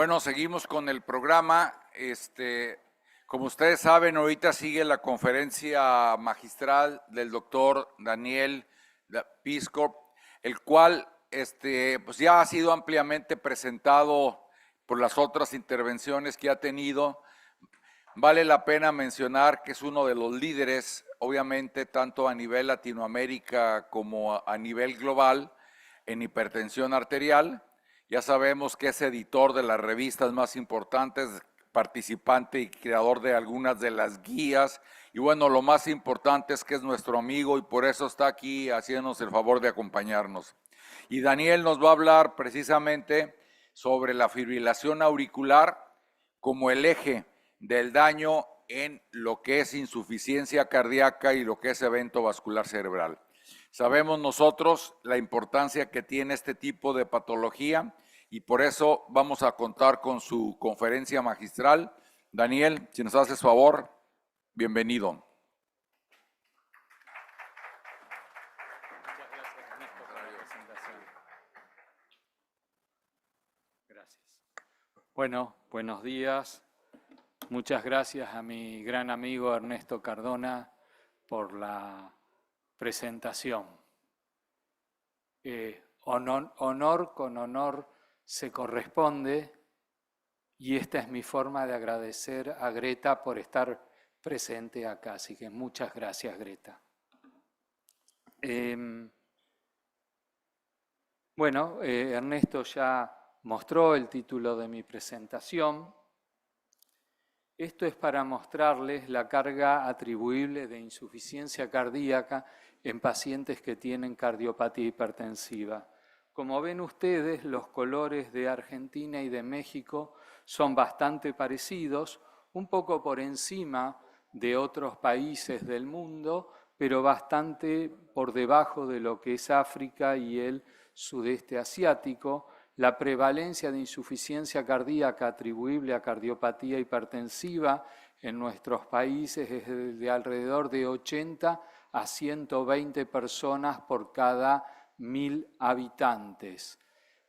Bueno, seguimos con el programa. Como ustedes saben, ahorita sigue la conferencia magistral del doctor Daniel Piscorp, el cual pues ya ha sido ampliamente presentado por las otras intervenciones que ha tenido. Vale la pena mencionar que es uno de los líderes, obviamente, tanto a nivel Latinoamérica como a nivel global, en hipertensión arterial. Ya sabemos que es editor de las revistas más importantes, participante y creador de algunas de las guías. Y bueno, lo más importante es que es nuestro amigo y por eso está aquí haciéndonos el favor de acompañarnos. Y Daniel nos va a hablar precisamente sobre la fibrilación auricular como el eje del daño en lo que es insuficiencia cardíaca y lo que es evento vascular cerebral. Sabemos nosotros la importancia que tiene este tipo de patología y por eso vamos a contar con su conferencia magistral. Daniel, si nos haces favor, bienvenido. Muchas gracias, Ernesto, por la presentación. Gracias. Bueno, buenos días. Muchas gracias a mi gran amigo Ernesto Cardona por la presentación. Honor con honor se corresponde y esta es mi forma de agradecer a Greta por estar presente acá. Así que muchas gracias, Greta. Ernesto ya mostró el título de mi presentación. Esto es para mostrarles la carga atribuible de insuficiencia cardíaca en pacientes que tienen cardiopatía hipertensiva. Como ven ustedes, los colores de Argentina y de México son bastante parecidos, un poco por encima de otros países del mundo, pero bastante por debajo de lo que es África y el sudeste asiático. La prevalencia de insuficiencia cardíaca atribuible a cardiopatía hipertensiva en nuestros países es de alrededor de 80 a 120 personas por cada 1000 habitantes.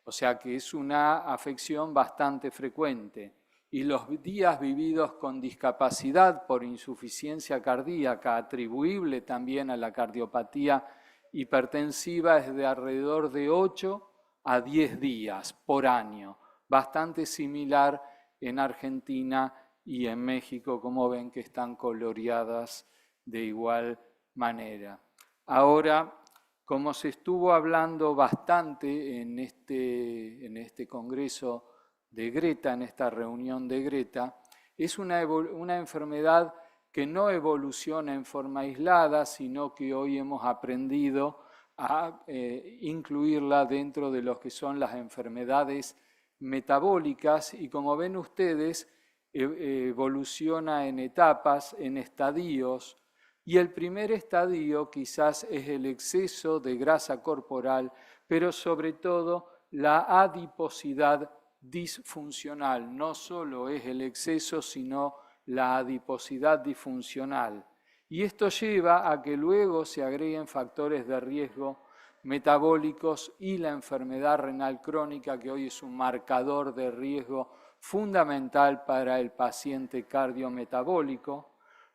O sea que es una afección bastante frecuente. Y los días vividos con discapacidad por insuficiencia cardíaca atribuible también a la cardiopatía hipertensiva es de alrededor de 8 a 10 días por año, bastante similar en Argentina y en México, como ven que están coloreadas de igual manera. Ahora, como se estuvo hablando bastante en este congreso de Greta, en esta reunión de Greta, es una enfermedad que no evoluciona en forma aislada, sino que hoy hemos aprendido a incluirla dentro de lo que son las enfermedades metabólicas y como ven ustedes, evoluciona en etapas, en estadios, y el primer estadio quizás es el exceso de grasa corporal, pero sobre todo la adiposidad disfuncional. No solo es el exceso, sino la adiposidad disfuncional. Y esto lleva a que luego se agreguen factores de riesgo metabólicos y la enfermedad renal crónica, que hoy es un marcador de riesgo fundamental para el paciente cardiometabólico.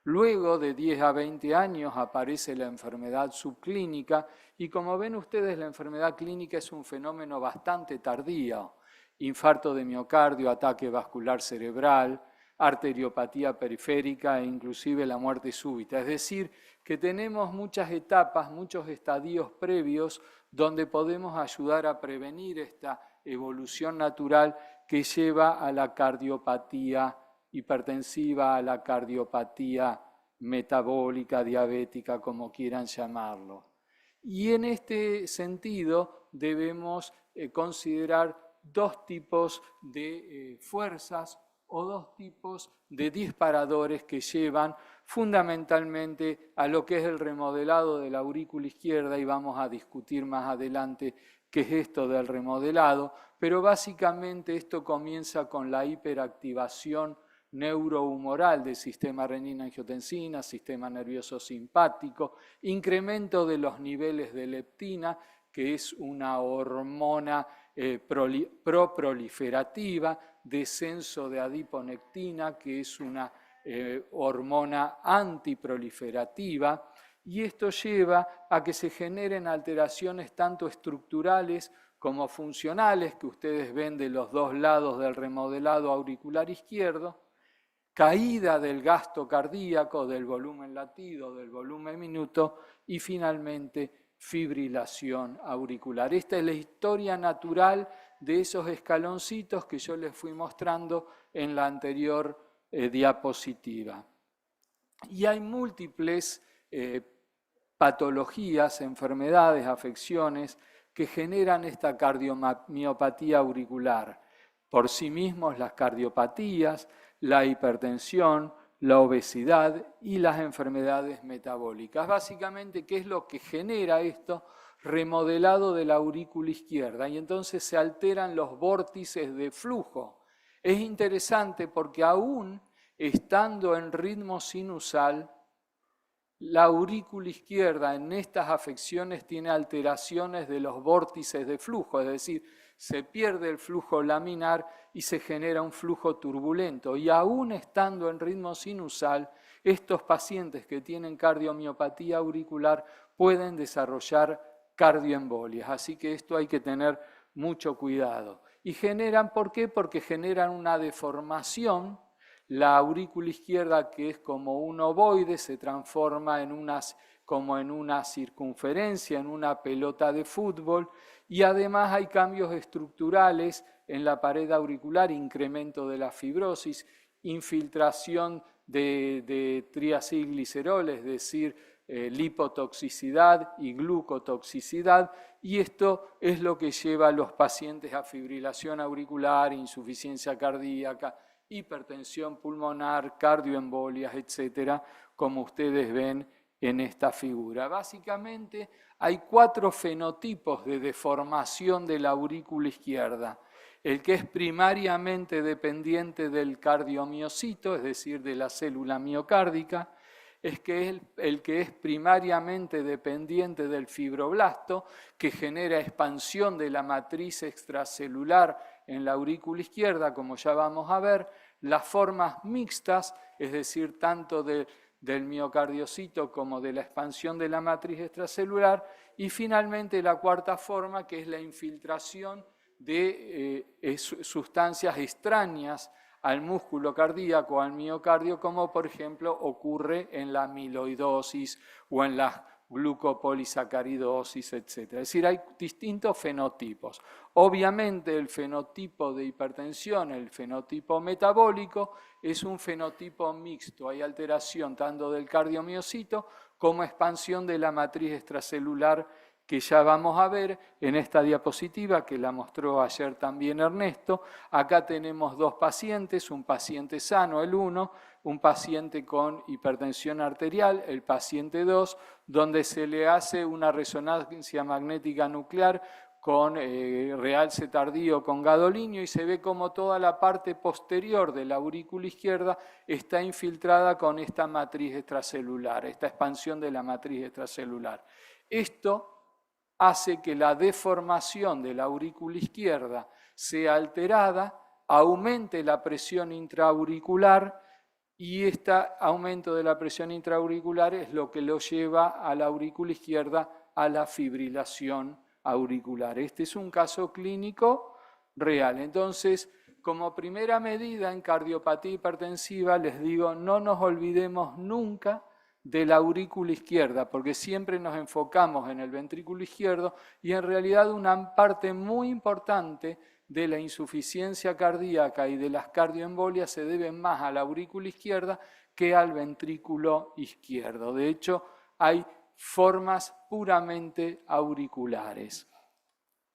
Luego de 10 a 20 años aparece la enfermedad subclínica y como ven ustedes la enfermedad clínica es un fenómeno bastante tardío. Infarto de miocardio, ataque vascular cerebral, arteriopatía periférica e inclusive la muerte súbita. Es decir, que tenemos muchas etapas, muchos estadios previos donde podemos ayudar a prevenir esta evolución natural que lleva a la cardiopatía hipertensiva, a la cardiopatía metabólica, diabética, como quieran llamarlo. Y en este sentido debemos considerar dos tipos de fuerzas o dos tipos de disparadores que llevan fundamentalmente a lo que es el remodelado de la aurícula izquierda y vamos a discutir más adelante qué es esto del remodelado, pero básicamente esto comienza con la hiperactivación neurohumoral del sistema renina-angiotensina, sistema nervioso simpático, incremento de los niveles de leptina, que es una hormona proproliferativa, descenso de adiponectina, que es una hormona antiproliferativa, y esto lleva a que se generen alteraciones tanto estructurales como funcionales, que ustedes ven de los dos lados del remodelado auricular izquierdo, caída del gasto cardíaco, del volumen latido, del volumen minuto y finalmente fibrilación auricular. Esta es la historia natural de esos escaloncitos que yo les fui mostrando en la anterior diapositiva. Y hay múltiples patologías, enfermedades, afecciones que generan esta cardiomiopatía auricular. Por sí mismos las cardiopatías, la hipertensión, la obesidad y las enfermedades metabólicas. Básicamente, ¿qué es lo que genera esto? Remodelado de la aurícula izquierda, y entonces se alteran los vórtices de flujo. Es interesante porque aún estando en ritmo sinusal, la aurícula izquierda en estas afecciones tiene alteraciones de los vórtices de flujo, es decir, se pierde el flujo laminar y se genera un flujo turbulento. Y aún estando en ritmo sinusal, estos pacientes que tienen cardiomiopatía auricular pueden desarrollar cardioembolias. Así que esto hay que tener mucho cuidado. Y generan, ¿por qué? Porque generan una deformación. La aurícula izquierda, que es como un ovoide, se transforma como en una circunferencia, en una pelota de fútbol, y además hay cambios estructurales en la pared auricular, incremento de la fibrosis, infiltración de triacilglicerol, es decir, lipotoxicidad y glucotoxicidad, y esto es lo que lleva a los pacientes a fibrilación auricular, insuficiencia cardíaca, hipertensión pulmonar, cardioembolias, etcétera, como ustedes ven en esta figura. Básicamente hay 4 fenotipos de deformación de la aurícula izquierda. El que es primariamente dependiente del cardiomiocito, es decir, de la célula miocárdica, el que es primariamente dependiente del fibroblasto, que genera expansión de la matriz extracelular en la aurícula izquierda, como ya vamos a ver, las formas mixtas, es decir, tanto del miocardiocito como de la expansión de la matriz extracelular, y finalmente la cuarta forma, que es la infiltración de sustancias extrañas al músculo cardíaco, al miocardio, como por ejemplo ocurre en la amiloidosis o en la glucopolisacaridosis, etc. Es decir, hay distintos fenotipos. Obviamente el fenotipo de hipertensión, el fenotipo metabólico, es un fenotipo mixto. Hay alteración tanto del cardiomiocito como expansión de la matriz extracelular, que ya vamos a ver en esta diapositiva que la mostró ayer también Ernesto. Acá tenemos 2 pacientes, un paciente sano, el 1, un paciente con hipertensión arterial, el paciente 2, donde se le hace una resonancia magnética nuclear con realce tardío con gadolinio, y se ve como toda la parte posterior de la aurícula izquierda está infiltrada con esta matriz extracelular, esta expansión de la matriz extracelular. Esto hace que la deformación de la aurícula izquierda sea alterada, aumente la presión intraauricular, y este aumento de la presión intraauricular es lo que lo lleva a la aurícula izquierda a la fibrilación auricular. Este es un caso clínico real. Entonces, como primera medida en cardiopatía hipertensiva, les digo, no nos olvidemos nunca de la aurícula izquierda, porque siempre nos enfocamos en el ventrículo izquierdo, y en realidad una parte muy importante de la insuficiencia cardíaca y de las cardioembolias se deben más a la aurícula izquierda que al ventrículo izquierdo. De hecho, hay formas puramente auriculares.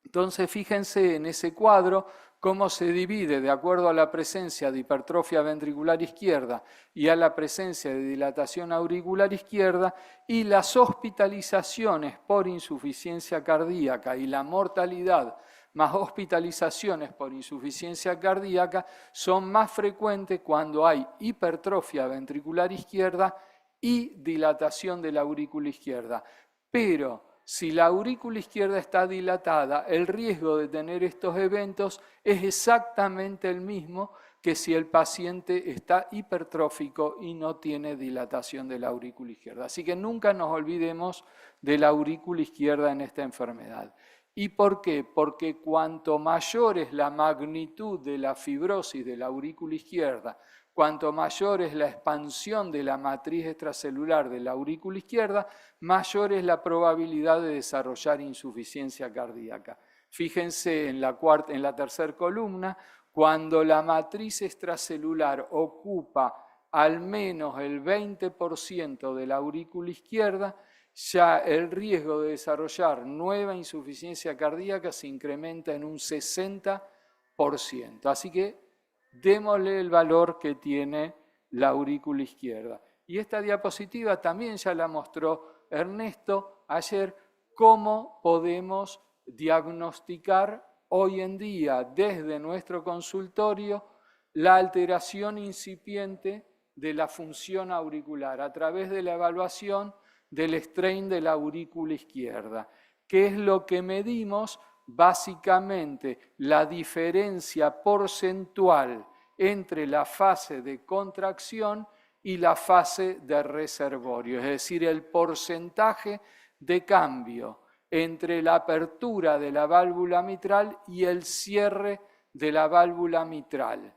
Entonces, fíjense en ese cuadro cómo se divide de acuerdo a la presencia de hipertrofia ventricular izquierda y a la presencia de dilatación auricular izquierda, y las hospitalizaciones por insuficiencia cardíaca y la mortalidad más hospitalizaciones por insuficiencia cardíaca son más frecuentes cuando hay hipertrofia ventricular izquierda y dilatación de la aurícula izquierda. Pero si la aurícula izquierda está dilatada, el riesgo de tener estos eventos es exactamente el mismo que si el paciente está hipertrófico y no tiene dilatación de la aurícula izquierda. Así que nunca nos olvidemos de la aurícula izquierda en esta enfermedad. ¿Y por qué? Porque cuanto mayor es la magnitud de la fibrosis de la aurícula izquierda, cuanto mayor es la expansión de la matriz extracelular de la aurícula izquierda, mayor es la probabilidad de desarrollar insuficiencia cardíaca. Fíjense en la tercera columna, cuando la matriz extracelular ocupa al menos el 20% de la aurícula izquierda, ya el riesgo de desarrollar nueva insuficiencia cardíaca se incrementa en un 60%. Así que démosle el valor que tiene la aurícula izquierda. Y esta diapositiva también ya la mostró Ernesto ayer, cómo podemos diagnosticar hoy en día desde nuestro consultorio la alteración incipiente de la función auricular a través de la evaluación del strain de la aurícula izquierda, que es lo que medimos básicamente la diferencia porcentual entre la fase de contracción y la fase de reservorio, es decir, el porcentaje de cambio entre la apertura de la válvula mitral y el cierre de la válvula mitral,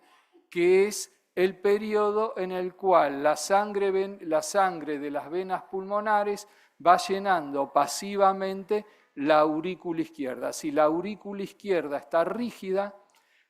que es el periodo en el cual la sangre de las venas pulmonares va llenando pasivamente la aurícula izquierda. Si la aurícula izquierda está rígida,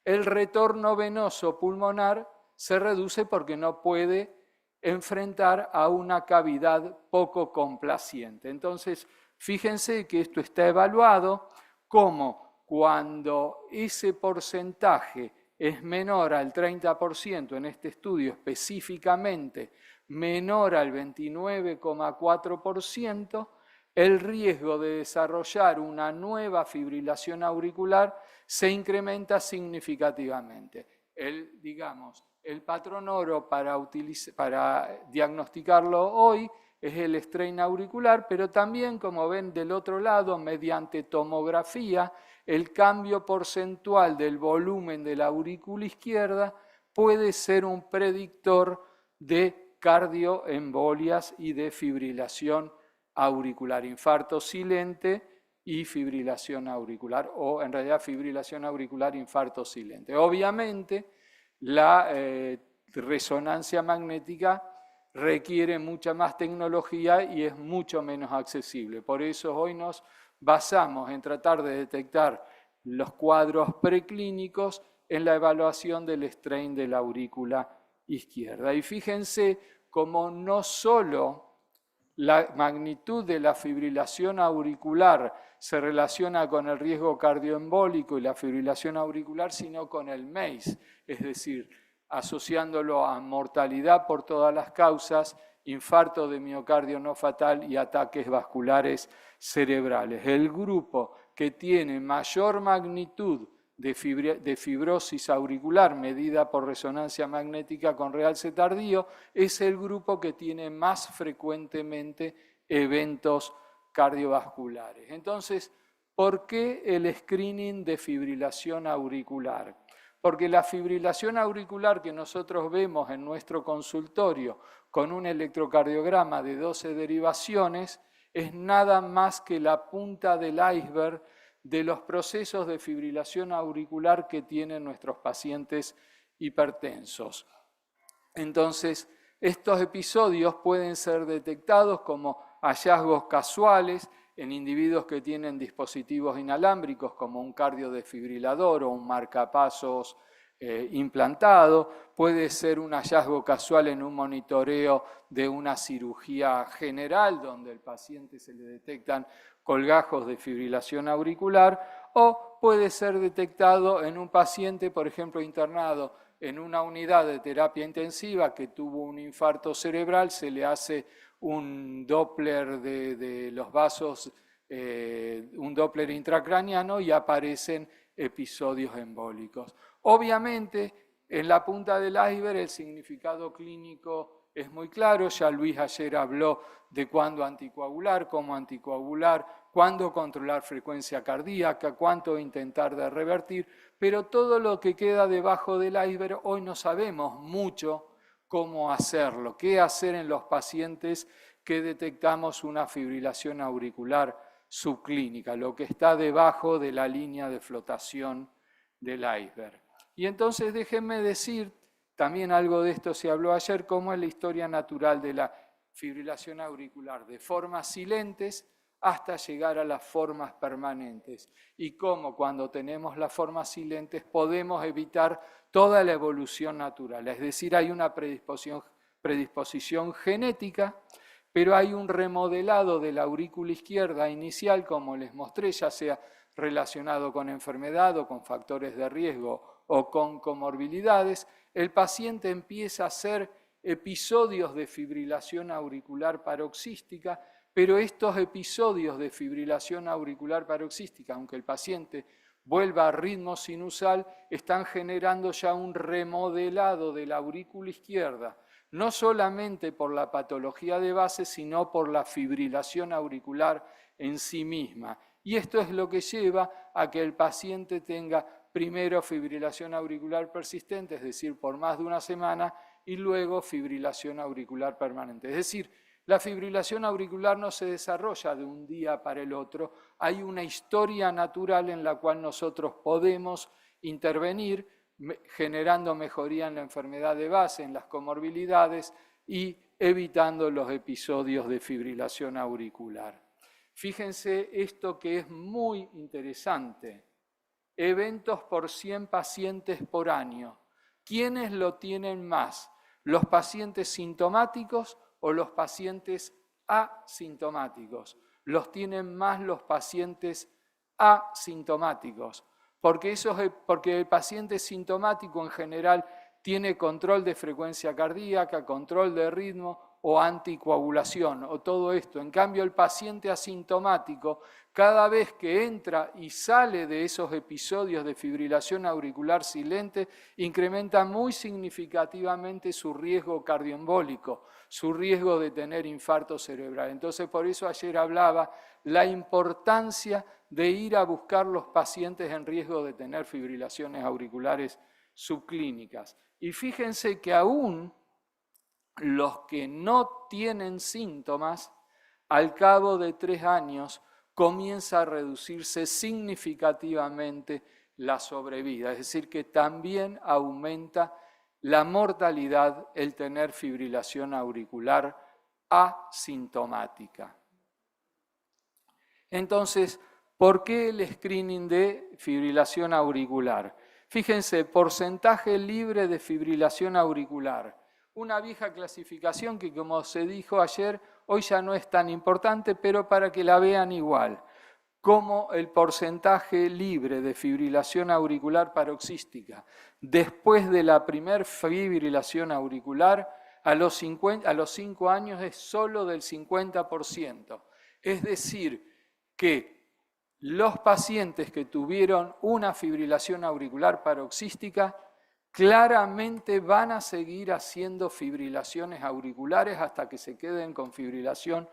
el retorno venoso pulmonar se reduce porque no puede enfrentar a una cavidad poco complaciente. Entonces, fíjense que esto está evaluado como cuando ese porcentaje es menor al 30%, en este estudio específicamente menor al 29,4%, el riesgo de desarrollar una nueva fibrilación auricular se incrementa significativamente. El patrón oro para diagnosticarlo hoy es el strain auricular, pero también, como ven del otro lado, mediante tomografía, el cambio porcentual del volumen de la aurícula izquierda puede ser un predictor de cardioembolias y de fibrilación auricular, infarto silente y fibrilación auricular, o en realidad fibrilación auricular, infarto silente. Obviamente, la resonancia magnética requiere mucha más tecnología y es mucho menos accesible. Por eso hoy nos basamos en tratar de detectar los cuadros preclínicos en la evaluación del strain de la aurícula izquierda. Y fíjense cómo no solo la magnitud de la fibrilación auricular se relaciona con el riesgo cardioembólico y la fibrilación auricular, sino con el MACE, es decir, asociándolo a mortalidad por todas las causas, infarto de miocardio no fatal y ataques vasculares cerebrales. El grupo que tiene mayor magnitud de fibrosis auricular medida por resonancia magnética con realce tardío es el grupo que tiene más frecuentemente eventos cardiovasculares. Entonces, ¿por qué el screening de fibrilación auricular? Porque la fibrilación auricular que nosotros vemos en nuestro consultorio con un electrocardiograma de 12 derivaciones es nada más que la punta del iceberg de los procesos de fibrilación auricular que tienen nuestros pacientes hipertensos. Entonces, estos episodios pueden ser detectados como hallazgos casuales en individuos que tienen dispositivos inalámbricos como un cardiodesfibrilador o un marcapasos implantado, puede ser un hallazgo casual en un monitoreo de una cirugía general donde al paciente se le detectan colgajos de fibrilación auricular, o puede ser detectado en un paciente, por ejemplo, internado en una unidad de terapia intensiva que tuvo un infarto cerebral, se le hace un Doppler de los vasos, un Doppler intracraniano y aparecen episodios embólicos. Obviamente, en la punta del iceberg el significado clínico es muy claro, ya Luis ayer habló de cuándo anticoagular, cómo anticoagular, cuándo controlar frecuencia cardíaca, cuánto intentar de revertir, pero todo lo que queda debajo del iceberg hoy no sabemos mucho cómo hacerlo, qué hacer en los pacientes que detectamos una fibrilación auricular subclínica, lo que está debajo de la línea de flotación del iceberg. Y entonces déjenme decir, también algo de esto se habló ayer, cómo es la historia natural de la fibrilación auricular, de formas silentes hasta llegar a las formas permanentes. Y cómo cuando tenemos las formas silentes podemos evitar toda la evolución natural. Es decir, hay una predisposición genética, pero hay un remodelado de la aurícula izquierda inicial, como les mostré, ya sea relacionado con enfermedad o con factores de riesgo o con comorbilidades. El paciente empieza a hacer episodios de fibrilación auricular paroxística, pero estos episodios de fibrilación auricular paroxística, aunque el paciente vuelva a ritmo sinusal, están generando ya un remodelado de la aurícula izquierda, no solamente por la patología de base, sino por la fibrilación auricular en sí misma. Y esto es lo que lleva a que el paciente tenga primero fibrilación auricular persistente, es decir, por más de una semana, y luego fibrilación auricular permanente. Es decir, la fibrilación auricular no se desarrolla de un día para el otro, hay una historia natural en la cual nosotros podemos intervenir generando mejoría en la enfermedad de base, en las comorbilidades y evitando los episodios de fibrilación auricular. Fíjense esto que es muy interesante. Eventos por 100 pacientes por año. ¿Quiénes lo tienen más? ¿Los pacientes sintomáticos o los pacientes asintomáticos? Los tienen más los pacientes asintomáticos, porque el paciente sintomático en general tiene control de frecuencia cardíaca, control de ritmo o anticoagulación, o todo esto. En cambio, el paciente asintomático, cada vez que entra y sale de esos episodios de fibrilación auricular silente, incrementa muy significativamente su riesgo cardioembólico, su riesgo de tener infarto cerebral. Entonces, por eso ayer hablaba la importancia de ir a buscar los pacientes en riesgo de tener fibrilaciones auriculares subclínicas. Y fíjense que aún los que no tienen síntomas, al cabo de 3 años, comienza a reducirse significativamente la sobrevida. Es decir, que también aumenta la mortalidad el tener fibrilación auricular asintomática. Entonces, ¿por qué el screening de fibrilación auricular? Fíjense, porcentaje libre de fibrilación auricular. Una vieja clasificación que, como se dijo ayer, hoy ya no es tan importante, pero para que la vean igual. Como el porcentaje libre de fibrilación auricular paroxística después de la primer fibrilación auricular a los 5 años es solo del 50%. Es decir, que los pacientes que tuvieron una fibrilación auricular paroxística claramente van a seguir haciendo fibrilaciones auriculares hasta que se queden con fibrilación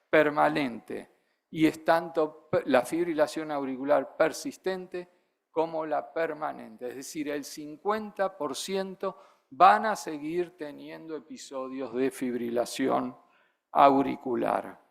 permanente. Y es tanto la fibrilación auricular persistente como la permanente. Es decir, el 50% van a seguir teniendo episodios de fibrilación auricular.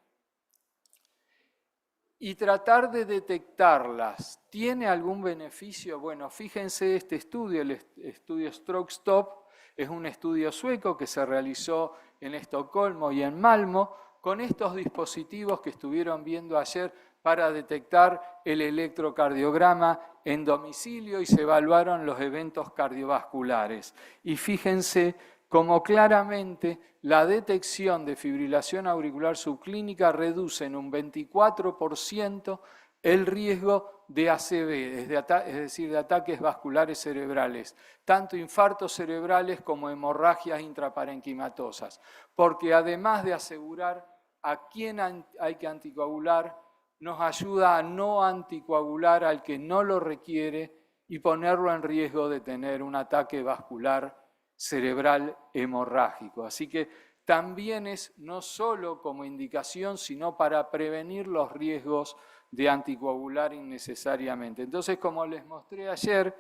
Y tratar de detectarlas, ¿tiene algún beneficio? Bueno, fíjense este estudio, el estudio Stroke Stop, es un estudio sueco que se realizó en Estocolmo y en Malmö, con estos dispositivos que estuvieron viendo ayer para detectar el electrocardiograma en domicilio y se evaluaron los eventos cardiovasculares. Y fíjense cómo claramente la detección de fibrilación auricular subclínica reduce en un 24% el riesgo de ACV, es decir, de ataques vasculares cerebrales, tanto infartos cerebrales como hemorragias intraparenquimatosas, porque además de asegurar a quién hay que anticoagular, nos ayuda a no anticoagular al que no lo requiere y ponerlo en riesgo de tener un ataque vascular cerebral hemorrágico. Así que también es no solo como indicación, sino para prevenir los riesgos de anticoagular innecesariamente. Entonces, como les mostré ayer,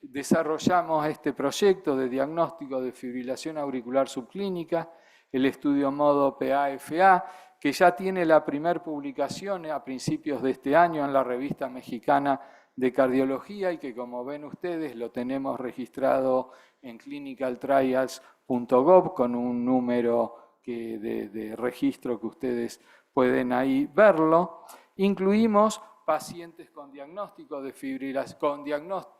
desarrollamos este proyecto de diagnóstico de fibrilación auricular subclínica, el estudio modo PA-FA, que ya tiene la primera publicación a principios de este año en la revista mexicana de cardiología y que, como ven ustedes, lo tenemos registrado en clinicaltrials.gov con un número de registro que ustedes pueden ahí verlo. Incluimos pacientes con diagnóstico de fibrilación,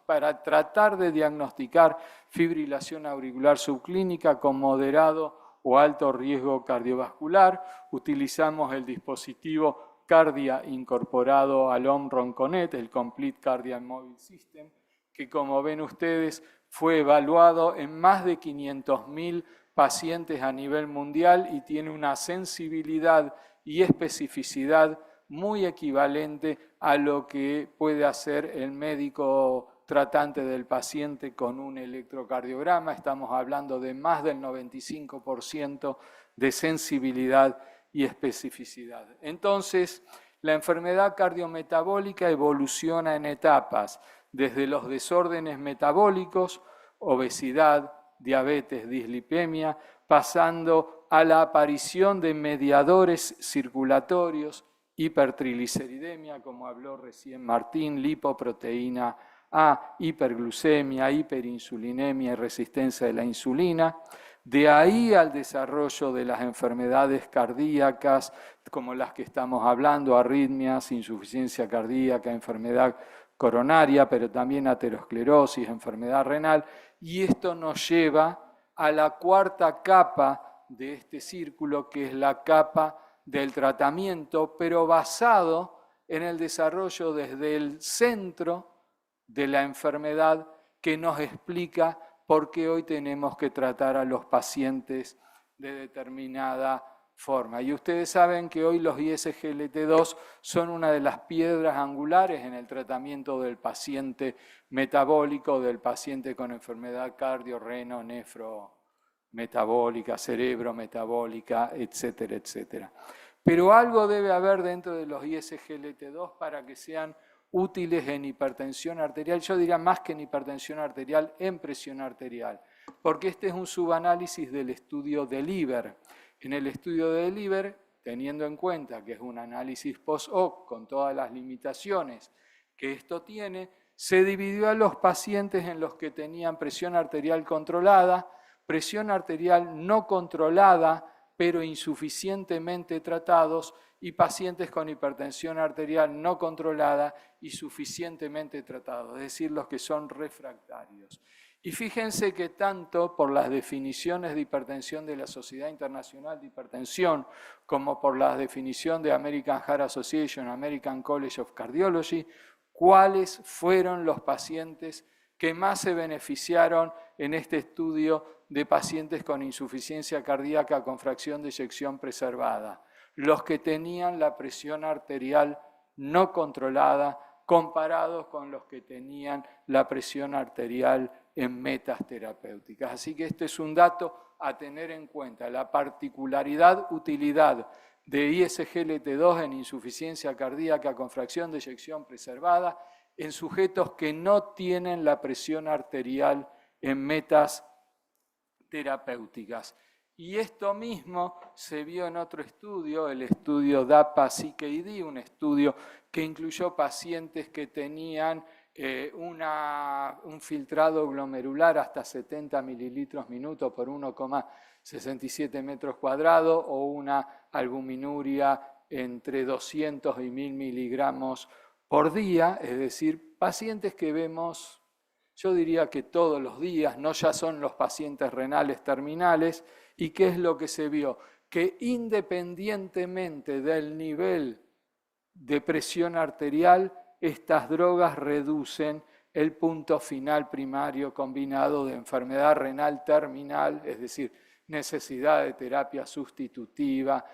para tratar de diagnosticar fibrilación auricular subclínica con moderado o alto riesgo cardiovascular. Utilizamos el dispositivo Cardia incorporado al Omron-Connect, el Complete Cardiac Mobile System, que, como ven ustedes, fue evaluado en más de 500.000 pacientes a nivel mundial y tiene una sensibilidad y especificidad muy equivalente a lo que puede hacer el médico tratante del paciente con un electrocardiograma. Estamos hablando de más del 95% de sensibilidad y especificidad. Entonces, la enfermedad cardiometabólica evoluciona en etapas, desde los desórdenes metabólicos, obesidad, diabetes, dislipemia, pasando a la aparición de mediadores circulatorios, hipertrigliceridemia, como habló recién Martín, lipoproteína A, hiperglucemia, hiperinsulinemia y resistencia de la insulina. De ahí al desarrollo de las enfermedades cardíacas, como las que estamos hablando, arritmias, insuficiencia cardíaca, enfermedad coronaria, pero también aterosclerosis, enfermedad renal, y esto nos lleva a la cuarta capa de este círculo, que es la capa del tratamiento, pero basado en el desarrollo desde el centro de la enfermedad, que nos explica por qué hoy tenemos que tratar a los pacientes de determinada forma. Y ustedes saben que hoy los ISGLT2 son una de las piedras angulares en el tratamiento del paciente metabólico, del paciente con enfermedad cardio, reno, nefro, metabólica, cerebro metabólica, etcétera, etcétera. Pero algo debe haber dentro de los ISGLT2 para que sean útiles en hipertensión arterial, yo diría más que en hipertensión arterial, en presión arterial, porque este es un subanálisis del estudio de LIVER. En el estudio de LIVER, teniendo en cuenta que es un análisis post-hoc con todas las limitaciones que esto tiene, se dividió a los pacientes en los que tenían presión arterial controlada, presión arterial no controlada, pero insuficientemente tratados, y pacientes con hipertensión arterial no controlada y suficientemente tratados, es decir, los que son refractarios. Y fíjense que tanto por las definiciones de hipertensión de la Sociedad Internacional de Hipertensión, como por la definición de American Heart Association, American College of Cardiology, cuáles fueron los pacientes que más se beneficiaron en este estudio de pacientes con insuficiencia cardíaca con fracción de eyección preservada. Los que tenían la presión arterial no controlada comparados con los que tenían la presión arterial en metas terapéuticas. Así que este es un dato a tener en cuenta, la particularidad, utilidad de ISGLT2 en insuficiencia cardíaca con fracción de eyección preservada en sujetos que no tienen la presión arterial en metas terapéuticas. Y esto mismo se vio en otro estudio, el estudio DAPA-CKD, un estudio que incluyó pacientes que tenían un filtrado glomerular hasta 70 mililitros minuto por 1,67 metros cuadrados o una albuminuria entre 200 y 1000 miligramos por día, es decir, pacientes que vemos, yo diría que todos los días, no ya son los pacientes renales terminales. ¿Y qué es lo que se vio? Que independientemente del nivel de presión arterial, estas drogas reducen el punto final primario combinado de enfermedad renal terminal, es decir, necesidad de terapia sustitutiva,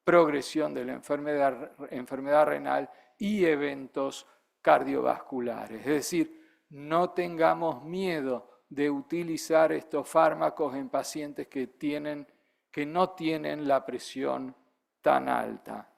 progresión de la enfermedad renal y eventos cardiovasculares. Es decir, no tengamos miedo de utilizar estos fármacos en pacientes que tienen que no tienen la presión tan alta.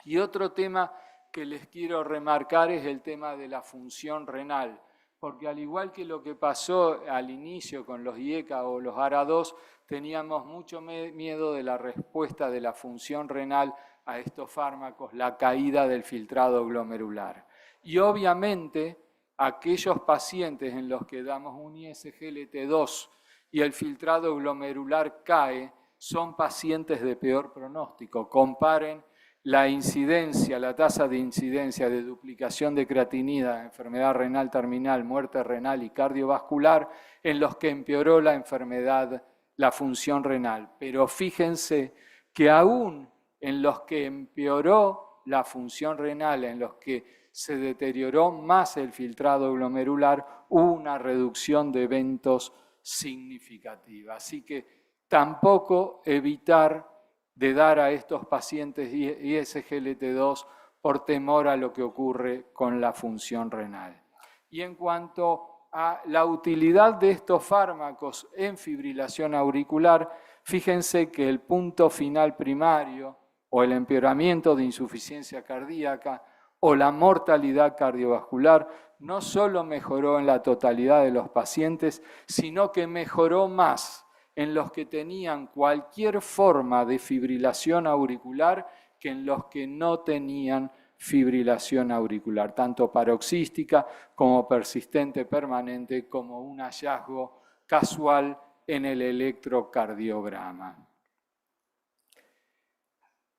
Y otro tema que les quiero remarcar es el tema de la función renal, porque al igual que lo que pasó al inicio con los IECA o los ARA2, teníamos mucho miedo de la respuesta de la función renal a estos fármacos, la caída del filtrado glomerular. Y obviamente aquellos pacientes en los que damos un ISGLT2 y el filtrado glomerular cae, son pacientes de peor pronóstico. Comparen la incidencia, la tasa de incidencia de duplicación de creatinina, enfermedad renal terminal, muerte renal y cardiovascular, en los que empeoró la enfermedad, la función renal. Pero fíjense que aún en los que empeoró la función renal, en los que se deterioró más el filtrado glomerular, hubo una reducción de eventos significativa. Así que tampoco evitar de dar a estos pacientes ISGLT2 por temor a lo que ocurre con la función renal. Y en cuanto a la utilidad de estos fármacos en fibrilación auricular, fíjense que el punto final primario o el empeoramiento de insuficiencia cardíaca o la mortalidad cardiovascular no solo mejoró en la totalidad de los pacientes, sino que mejoró más en los que tenían cualquier forma de fibrilación auricular que en los que no tenían fibrilación auricular, tanto paroxística como persistente permanente, como un hallazgo casual en el electrocardiograma.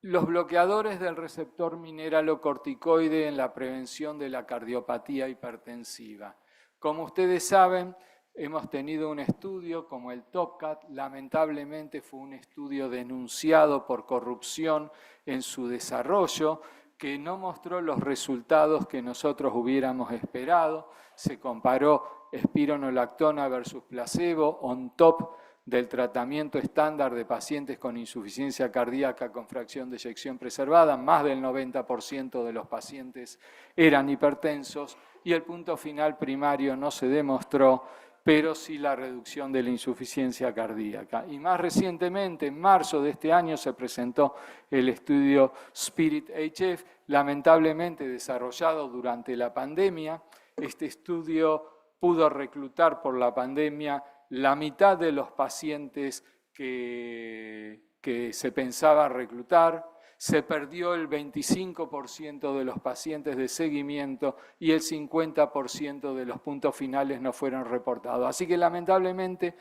Los bloqueadores del receptor mineralocorticoide en la prevención de la cardiopatía hipertensiva. Como ustedes saben, hemos tenido un estudio como el TOPCAT, lamentablemente fue un estudio denunciado por corrupción en su desarrollo, que no mostró los resultados que nosotros hubiéramos esperado. Se comparó espironolactona versus placebo on top del tratamiento estándar de pacientes con insuficiencia cardíaca con fracción de eyección preservada. Más del 90% de los pacientes eran hipertensos y el punto final primario no se demostró, pero sí la reducción de la insuficiencia cardíaca. Y más recientemente, en marzo de este año, se presentó el estudio SPIRIT-HF, lamentablemente desarrollado durante la pandemia. Este estudio pudo reclutar por la pandemia la mitad de los pacientes que se pensaba reclutar. Se perdió el 25% de los pacientes de seguimiento y el 50% de los puntos finales no fueron reportados. Así que lamentablemente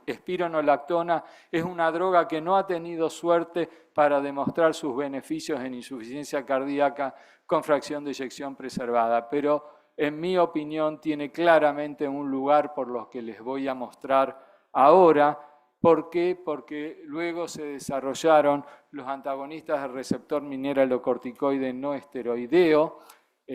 espironolactona es una droga que no ha tenido suerte para demostrar sus beneficios en insuficiencia cardíaca con fracción de eyección preservada, pero en mi opinión tiene claramente un lugar por los que les voy a mostrar ahora. ¿Por qué? Porque luego se desarrollaron los antagonistas del receptor mineralocorticoide no esteroideo,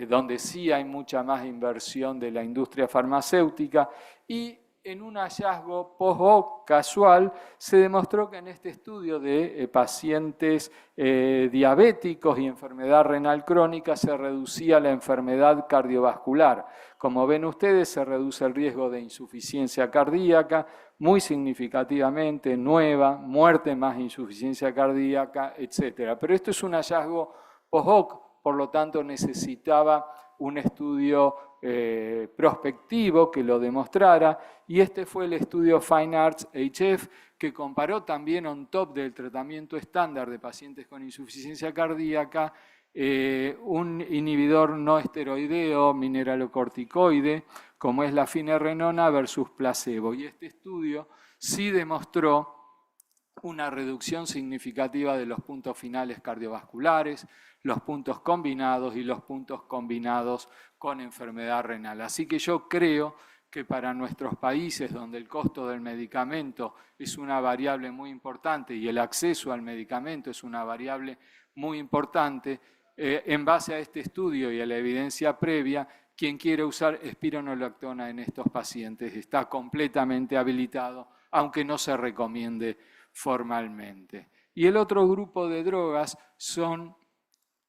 donde sí hay mucha más inversión de la industria farmacéutica, y en un hallazgo post-hoc casual se demostró que en este estudio de pacientes diabéticos y enfermedad renal crónica se reducía la enfermedad cardiovascular. Como ven ustedes, se reduce el riesgo de insuficiencia cardíaca muy significativamente, nueva, muerte más insuficiencia cardíaca, etc. Pero esto es un hallazgo post-hoc, por lo tanto necesitaba un estudio prospectivo que lo demostrara, y este fue el estudio Fine Arts HF, que comparó también on top del tratamiento estándar de pacientes con insuficiencia cardíaca un inhibidor no esteroideo mineralocorticoide, como es la finerenona versus placebo. Y este estudio sí demostró una reducción significativa de los puntos finales cardiovasculares, los puntos combinados y los puntos combinados con enfermedad renal. Así que yo creo que para nuestros países donde el costo del medicamento es una variable muy importante y el acceso al medicamento es una variable muy importante, en base a este estudio y a la evidencia previa, quien quiere usar espironolactona en estos pacientes está completamente habilitado, aunque no se recomiende formalmente. Y el otro grupo de drogas son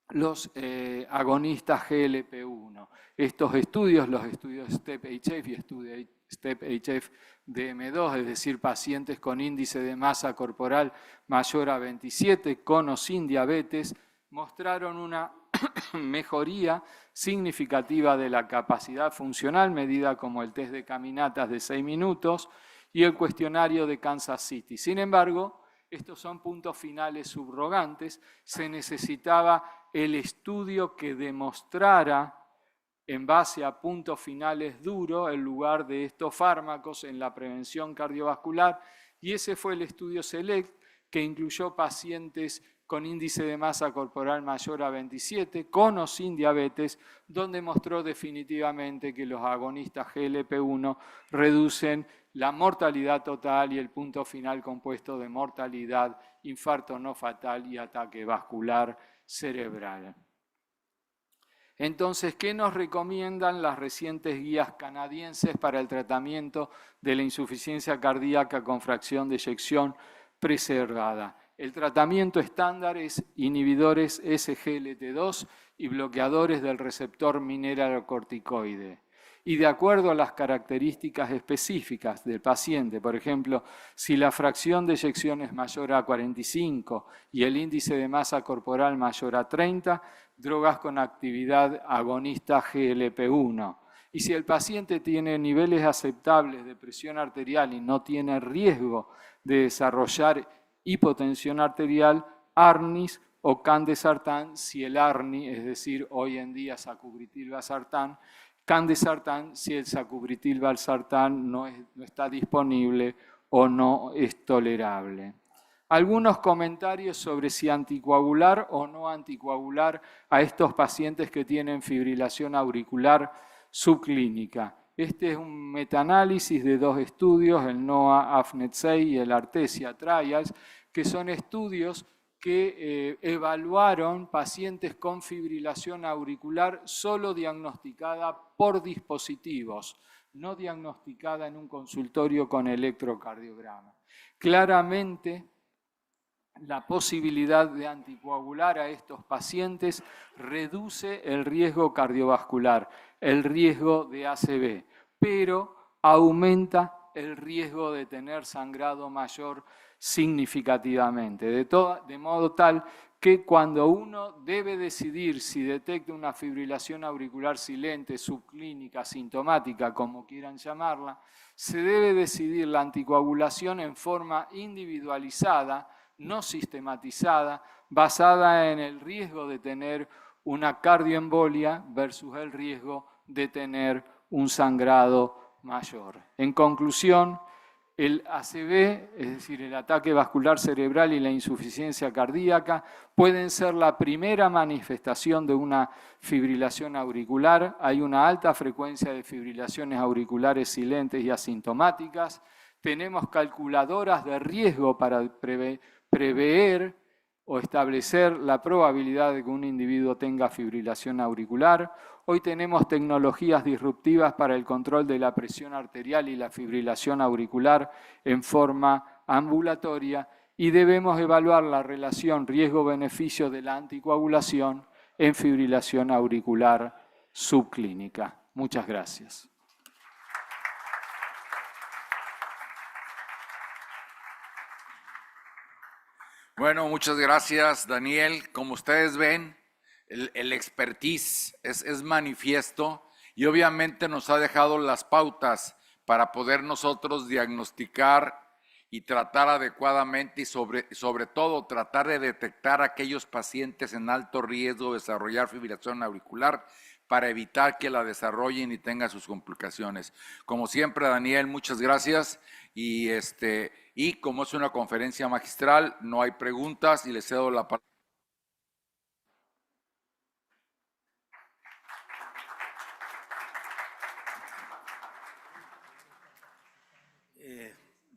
los agonistas GLP-1. Estos estudios, los estudios STEP-HF y STEP-HF-DM2, es decir, pacientes con índice de masa corporal mayor a 27, con o sin diabetes, mostraron una mejoría significativa de la capacidad funcional, medida como el test de caminatas de 6 minutos y el cuestionario de Kansas City. Sin embargo, estos son puntos finales subrogantes. Se necesitaba el estudio que demostrara, en base a puntos finales duros, el lugar de estos fármacos en la prevención cardiovascular, y ese fue el estudio SELECT, que incluyó pacientes con índice de masa corporal mayor a 27, con o sin diabetes, donde mostró definitivamente que los agonistas GLP-1 reducen la mortalidad total y el punto final compuesto de mortalidad, infarto no fatal y ataque vascular cerebral. Entonces, ¿qué nos recomiendan las recientes guías canadienses para el tratamiento de la insuficiencia cardíaca con fracción de eyección preservada? El tratamiento estándar es inhibidores SGLT2 y bloqueadores del receptor mineralocorticoide. Y de acuerdo a las características específicas del paciente, por ejemplo, si la fracción de eyección es mayor a 45 y el índice de masa corporal mayor a 30, drogas con actividad agonista GLP-1. Y si el paciente tiene niveles aceptables de presión arterial y no tiene riesgo de desarrollar hipotensión arterial, ARNIs o candesartán, si el ARNI, es decir, hoy en día sacubitril/valsartán, candesartán si el sacubitril/valsartán no está disponible o no es tolerable. Algunos comentarios sobre si anticoagular o no anticoagular a estos pacientes que tienen fibrilación auricular subclínica. Este es un metaanálisis de 2 estudios, el NOAA-AFNET6 y el Artesia Trials, que son estudios que evaluaron pacientes con fibrilación auricular solo diagnosticada por dispositivos, no diagnosticada en un consultorio con electrocardiograma. Claramente, la posibilidad de anticoagular a estos pacientes reduce el riesgo cardiovascular, el riesgo de ACV, pero aumenta el riesgo de tener sangrado mayor significativamente, de modo tal que cuando uno debe decidir si detecta una fibrilación auricular silente, subclínica, sintomática, como quieran llamarla, se debe decidir la anticoagulación en forma individualizada, no sistematizada, basada en el riesgo de tener una cardioembolia versus el riesgo de tener un sangrado mayor. En conclusión, el ACV, es decir, el ataque vascular cerebral y la insuficiencia cardíaca, pueden ser la primera manifestación de una fibrilación auricular. Hay una alta frecuencia de fibrilaciones auriculares silentes y asintomáticas. Tenemos calculadoras de riesgo para prever o establecer la probabilidad de que un individuo tenga fibrilación auricular. Hoy tenemos tecnologías disruptivas para el control de la presión arterial y la fibrilación auricular en forma ambulatoria y debemos evaluar la relación riesgo-beneficio de la anticoagulación en fibrilación auricular subclínica. Muchas gracias. Bueno, muchas gracias, Daniel. Como ustedes ven, el expertise es manifiesto y obviamente nos ha dejado las pautas para poder nosotros diagnosticar y tratar adecuadamente y sobre todo tratar de detectar a aquellos pacientes en alto riesgo de desarrollar fibrilación auricular para evitar que la desarrollen y tengan sus complicaciones. Como siempre, Daniel, muchas gracias y como es una conferencia magistral, no hay preguntas y le cedo la palabra.